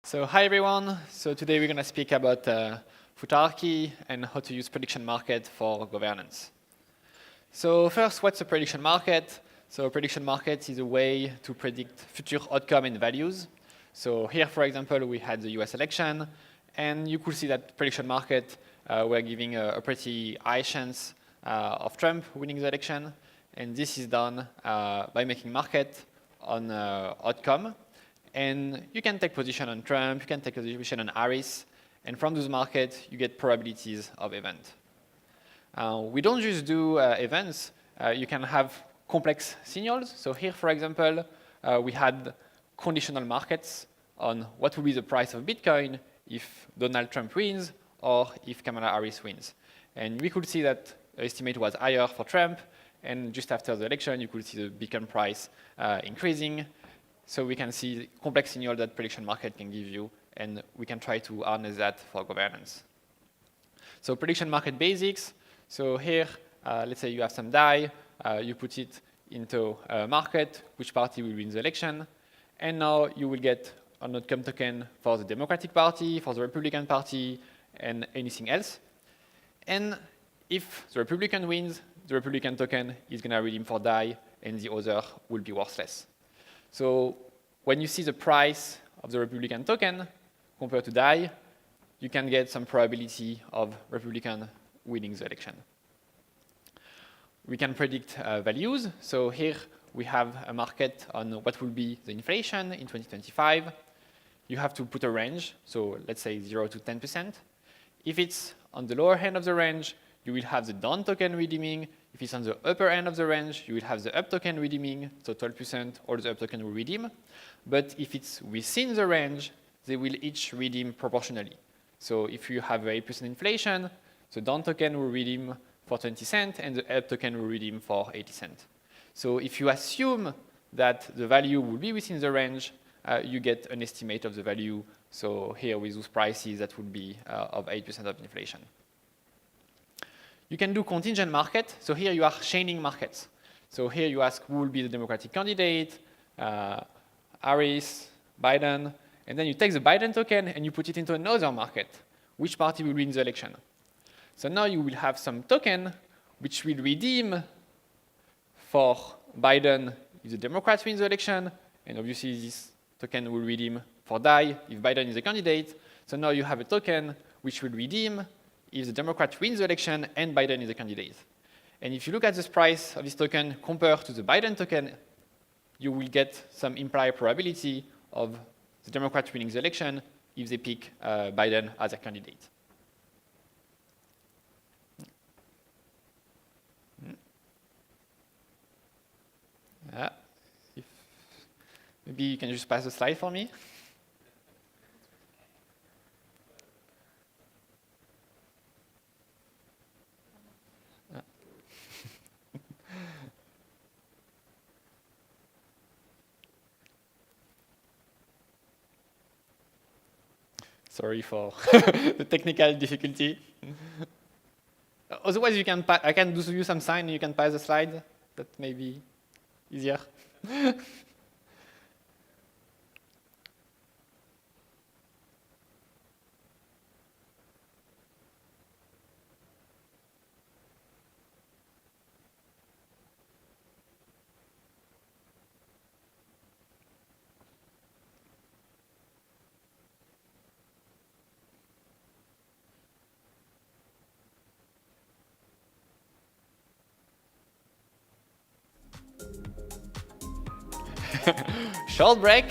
So hi everyone. So today we're going to speak about Futarchy and how to use prediction market for governance. So first, what's a prediction market? So a prediction market is a way to predict future outcome and values. So here, for example, we had the US election, and you could see that prediction market were giving a pretty high chance of Trump winning the election. And this is done by making market on outcome. And you can take position on Trump, you can take position on Harris, and from those markets, you get probabilities of event. We don't just do events, you can have complex signals. So here, for example, we had conditional markets on what will be the price of Bitcoin if Donald Trump wins or if Kamala Harris wins. And we could see that the estimate was higher for Trump, and just after the election, you could see the Bitcoin price increasing. So we can see complex signal that prediction market can give you, and we can try to harness that for governance. So prediction market basics. So here, let's say you have some DAI, you put it into a market, which party will win the election, and now you will get an outcome token for the Democratic Party, for the Republican Party, and anything else. And if the Republican wins, the Republican token is going to redeem for DAI, and the other will be worthless. So when you see the price of the Republican token compared to DAI, you can get some probability of Republican winning the election. We can predict values. So here we have a market on what will be the inflation in 2025. You have to put a range, so let's say 0 to 10%. If it's on the lower end of the range, you will have the down token redeeming. If it's on the upper end of the range, you will have the up token redeeming, so 12%, all the up token will redeem. But if it's within the range, they will each redeem proportionally. So if you have 8% inflation, the down token will redeem for 20 cents, and the up token will redeem for 80 cents. So if you assume that the value will be within the range, you get an estimate of the value. So here with those prices, that would be of 8% of inflation. You can do contingent market. So here you are chaining markets. So here you ask who will be the Democratic candidate, Harris, Biden, and then you take the Biden token and you put it into another market. Which party will win the election? So now you will have some token which will redeem for Biden if the Democrats win the election, and obviously this token will redeem for DAI if Biden is the candidate. So now you have a token which will redeem if the Democrat wins the election and Biden is the candidate. And if you look at the price of this token compared to the Biden token, you will get some implied probability of the Democrat winning the election if they pick Biden as a candidate. Maybe you can just pass the slide for me. Sorry for the technical difficulty. Otherwise, I can do you some sign and you can pass the slide. That may be easier. Short break.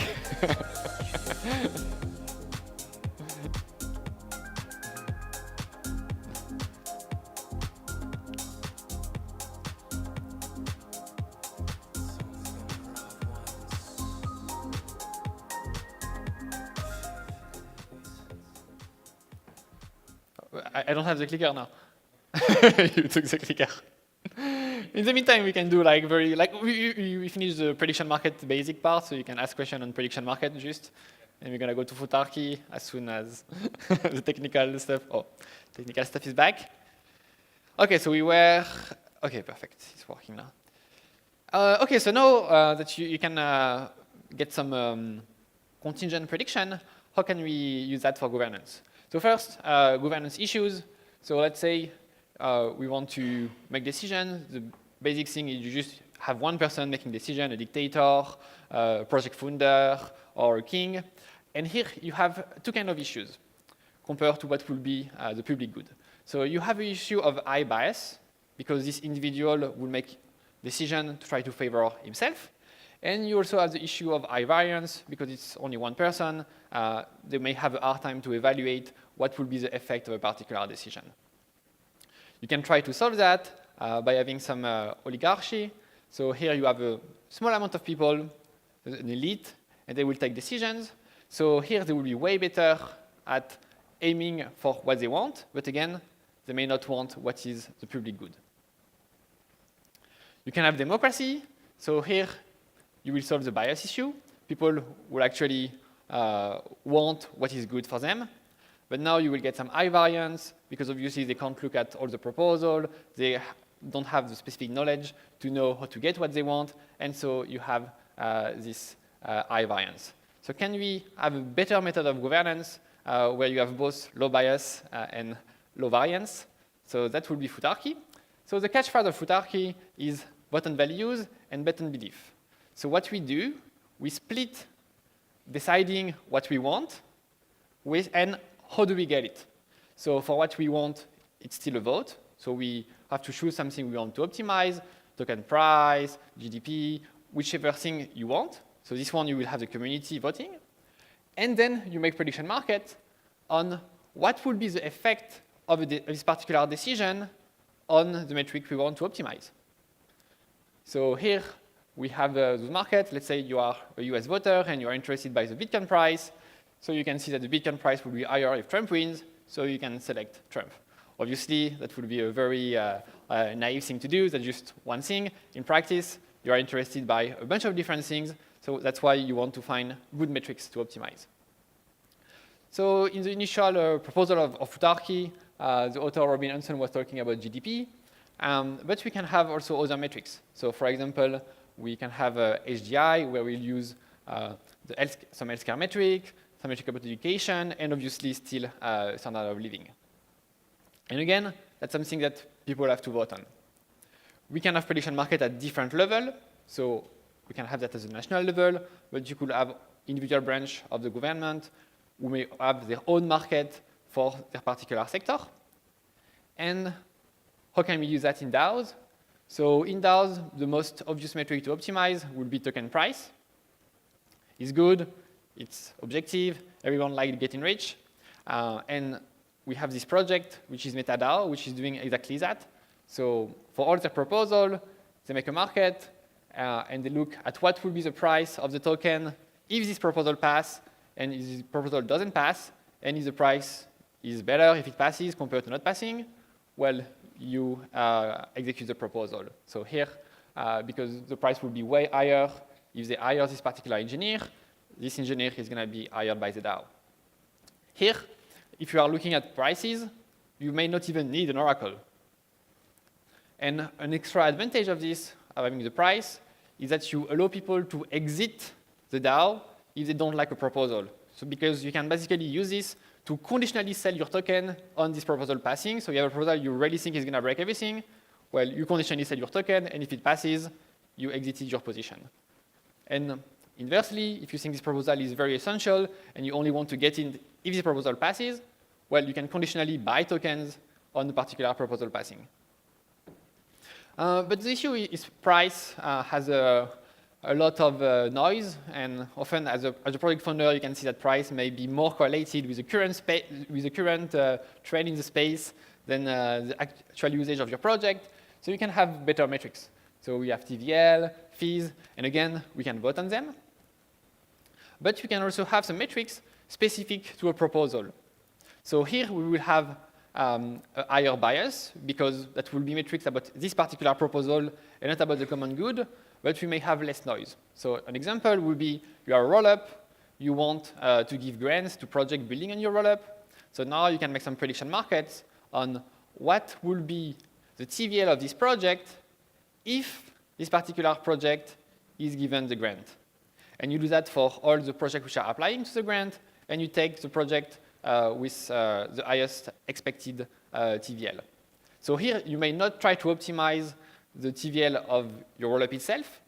I don't have the clicker now. You took the clicker. In the meantime, we can do we finished the prediction market basic part, so you can ask questions on prediction market just, and we're gonna go to Futarchy as soon as the technical stuff is back. Okay, so okay, perfect, it's working now. Okay, so now that you can get some contingent prediction, how can we use that for governance? So first, governance issues. So let's say we want to make decisions. The basic thing is you just have one person making decision, a dictator, a project founder, or a king. And here you have two kinds of issues compared to what will be the public good. So you have an issue of high bias, because this individual will make decision to try to favor himself. And you also have the issue of high variance, because it's only one person. They may have a hard time to evaluate what will be the effect of a particular decision. You can try to solve that by having some oligarchy. So here you have a small amount of people, an elite, and they will take decisions. So here they will be way better at aiming for what they want, but again, they may not want what is the public good. You can have democracy. So here you will solve the bias issue. People will actually want what is good for them. But now you will get some high variance, because obviously they can't look at all the proposal. They don't have the specific knowledge to know how to get what they want. And so you have this high variance. So can we have a better method of governance where you have both low bias and low variance? So that would be Futarchy. So the catchphrase of Futarchy is button values and button belief. So what we do, we split deciding what we want with and how do we get it. So for what we want, it's still a vote. So we have to choose something we want to optimize, token price, GDP, whichever thing you want. So this one, you will have the community voting. And then you make prediction market on what will be the effect of this particular decision on the metric we want to optimize. So here we have those markets. Let's say you are a US voter and you are interested by the Bitcoin price. So you can see that the Bitcoin price will be higher if Trump wins, so you can select Trump. Obviously, that would be a very naive thing to do. That's just one thing. In practice, you are interested by a bunch of different things, so that's why you want to find good metrics to optimize. So in the initial proposal of Futarchy, the author Robin Hanson was talking about GDP, but we can have also other metrics. So for example, we can have HDI, where we'll use some healthcare metric, some metric about education, and obviously still standard of living. And again, that's something that people have to vote on. We can have prediction market at different level. So we can have that as a national level, but you could have individual branch of the government who may have their own market for their particular sector. And how can we use that in DAOs? So in DAOs, the most obvious metric to optimize would be token price. It's good, it's objective, everyone likes getting rich. And we have this project, which is MetaDAO, which is doing exactly that. So for all their proposal, they make a market, and they look at what will be the price of the token if this proposal passes, and if this proposal doesn't pass, and if the price is better if it passes compared to not passing, well, you execute the proposal. So here, because the price will be way higher if they hire this particular engineer, this engineer is going to be hired by the DAO. Here, if you are looking at prices, you may not even need an oracle. And an extra advantage of this, of having the price, is that you allow people to exit the DAO if they don't like a proposal. So because you can basically use this to conditionally sell your token on this proposal passing. So you have a proposal you really think is going to break everything. Well, you conditionally sell your token, and if it passes, you exited your position. And inversely, if you think this proposal is very essential and you only want to get in if this proposal passes, well, you can conditionally buy tokens on the particular proposal passing. But the issue is price has a lot of noise, and often as a project founder, you can see that price may be more correlated with the current trend in the space than the actual usage of your project. So you can have better metrics. So we have TVL, fees, and again, we can vote on them. But we can also have some metrics specific to a proposal. So here we will have a higher bias, because that will be metrics about this particular proposal and not about the common good, but we may have less noise. So an example would be you are a roll-up, you want to give grants to project building on your roll-up. So now you can make some prediction markets on what will be the TVL of this project if this particular project is given the grant. And you do that for all the projects which are applying to the grant, and you take the project with the highest expected TVL. So here, you may not try to optimize the TVL of your rollup itself,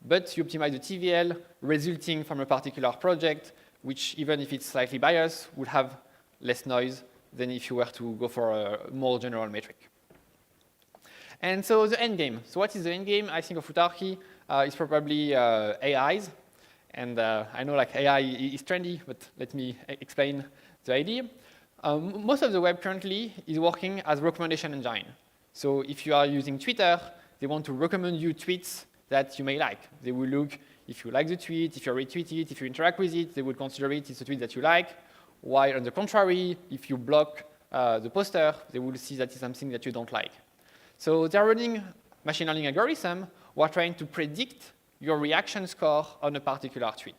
but you optimize the TVL resulting from a particular project, which, even if it's slightly biased, would have less noise than if you were to go for a more general metric. And so the end game. So what is the end game? I think of Futarchy is probably AIs. And I know like AI is trendy, but let me explain the idea. Most of the web currently is working as a recommendation engine. So if you are using Twitter, they want to recommend you tweets that you may like. They will look if you like the tweet, if you retweet it, if you interact with it, they will consider it's a tweet that you like. While on the contrary, if you block the poster, they will see that it's something that you don't like. So they're running machine learning algorithm who are trying to predict your reaction score on a particular tweet.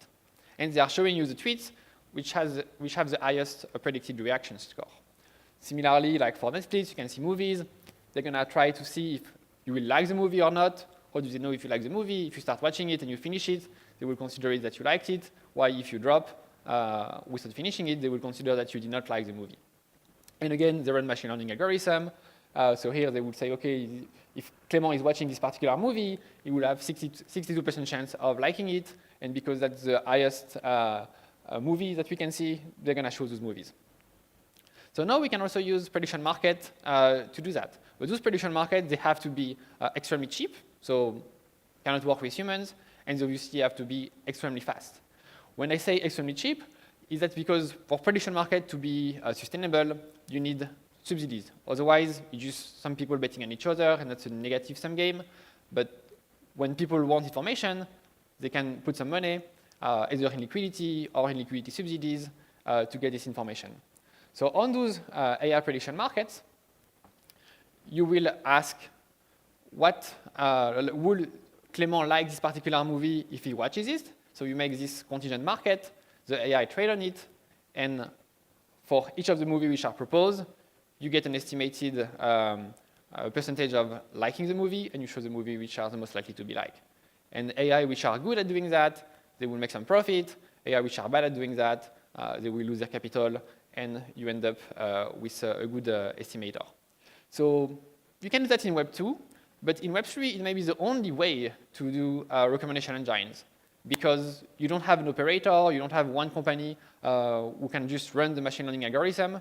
And they are showing you the tweets which have the highest predicted reaction score. Similarly, like for Netflix, you can see movies. They're going to try to see if you will like the movie or not. How do they know if you like the movie? If you start watching it and you finish it, they will consider it that you liked it. While if you drop without finishing it, they will consider that you did not like the movie. And again, they run machine learning algorithm. So here they will say, okay, if Clement is watching this particular movie, he will have 62% chance of liking it. And because that's the highest movie that we can see, they're going to show those movies. So now we can also use prediction market to do that. But those prediction markets, they have to be extremely cheap, so cannot work with humans, and they obviously have to be extremely fast. When I say extremely cheap, is that because for prediction market to be sustainable, you need subsidies. Otherwise, you just some people betting on each other, and that's a negative sum game. But when people want information, they can put some money, either in liquidity or in liquidity subsidies, to get this information. So on those AI prediction markets, you will ask, would Clement like this particular movie if he watches it? So you make this contingent market, the AI trade on it, and for each of the movies which are proposed, you get an estimated percentage of liking the movie, and you show the movie which are the most likely to be liked. And AI which are good at doing that, they will make some profit. AI which are bad at doing that, they will lose their capital, and you end up with a good estimator. So you can do that in Web 2, but in Web 3, it may be the only way to do recommendation engines, because you don't have an operator, you don't have one company who can just run the machine learning algorithm.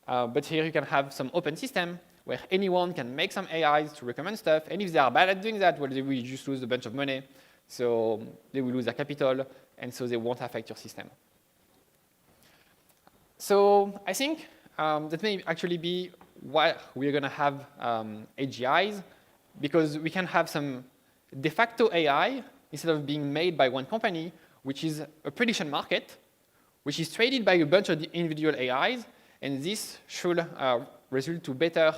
But here you can have some open system where anyone can make some AIs to recommend stuff, and if they are bad at doing that, well, they will just lose a bunch of money, so they will lose their capital, and so they won't affect your system. So I think that may actually be why we're going to have AGIs, because we can have some de facto AI instead of being made by one company, which is a prediction market, which is traded by a bunch of individual AIs, and this should result to better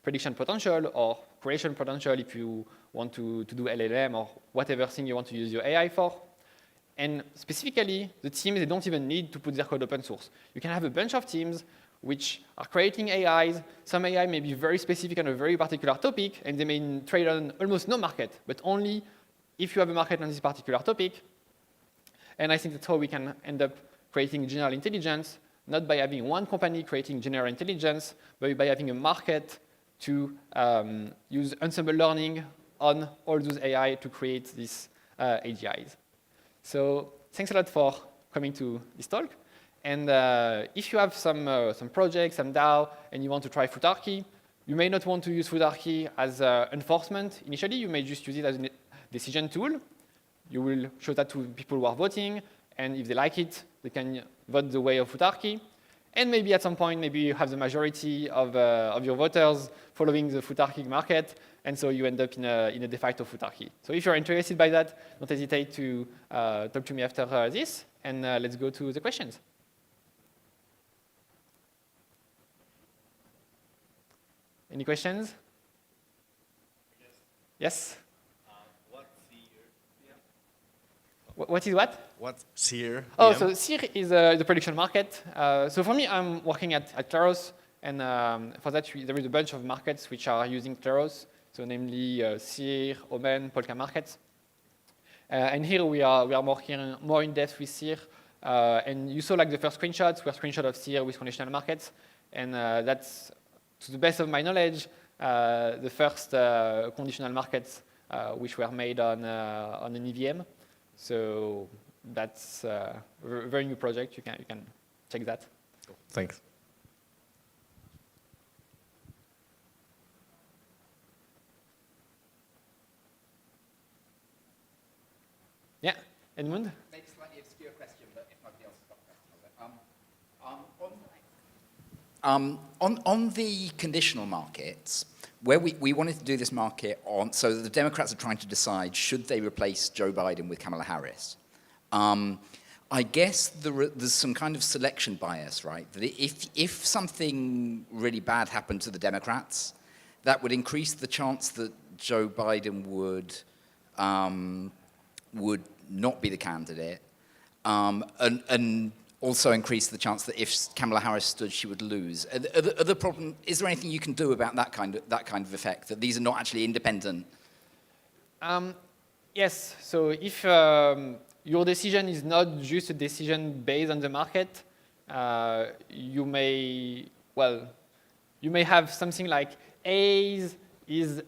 prediction potential or creation potential if you want to do LLM or whatever thing you want to use your AI for. And specifically, the teams, they don't even need to put their code open source. You can have a bunch of teams which are creating AIs. Some AI may be very specific on a very particular topic, and they may trade on almost no market, but only if you have a market on this particular topic. And I think that's how we can end up creating general intelligence, not by having one company creating general intelligence, but by having a market to use ensemble learning on all those AI to create these AGIs. So thanks a lot for coming to this talk. And if you have some projects, some DAO, and you want to try Futarchy, you may not want to use Futarchy as enforcement initially. You may just use it as a decision tool. You will show that to people who are voting, and if they like it, they can vote the way of Futarchy. And maybe at some point, maybe you have the majority of your voters following the Futarchy market, and so you end up in a de facto Futarchy. So if you're interested by that, don't hesitate to talk to me after this, and let's go to the questions. Any questions? Yes? What's Seer? What is what? What's Seer? Oh, so Seer is the prediction market. So for me, I'm working at Kleros, and for that, there is a bunch of markets which are using Kleros, so namely Seer, Omen, Polka markets. And here we are working more in depth with Seer And you saw like the first screenshots were screenshots of Seer with conditional markets. And that's, to the best of my knowledge, the first conditional markets which were made on an EVM. So that's a very new project. You can check that. Cool. Thanks. Yeah, Edmund? Maybe slightly obscure question, but if nobody else has got a question. On the conditional markets, where we wanted to do this market on, so the Democrats are trying to decide should they replace Joe Biden with Kamala Harris. I guess there's some kind of selection bias, right? That if something really bad happened to the Democrats, that would increase the chance that Joe Biden would not be the candidate, and also increase the chance that if Kamala Harris stood, she would lose. Is there anything you can do about that kind of effect, that these are not actually independent? Yes. So if your decision is not just a decision based on the market, you may have something like A is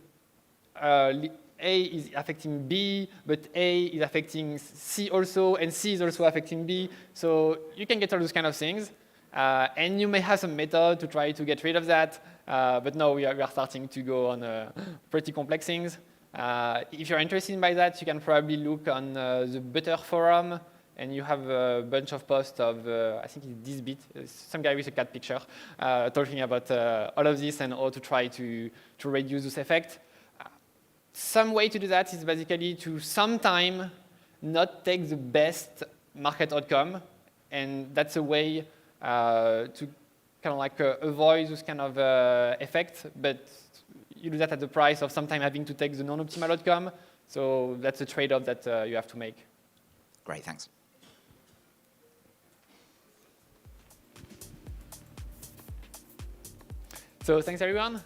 affecting B, but A is affecting C also, and C is also affecting B. So you can get all those kind of things. And you may have some method to try to get rid of that. But no, we are starting to go on pretty complex things. If you're interested by that, you can probably look on the Butter forum, and you have a bunch of posts of, I think it's this bit, some guy with a cat picture, talking about all of this and how to try to reduce this effect. Some way to do that is basically to sometime not take the best market outcome, and that's a way to kind of like avoid this kind of effect, but you do that at the price of sometime having to take the non-optimal outcome. So that's a trade-off that you have to make. Great, thanks. So thanks, everyone.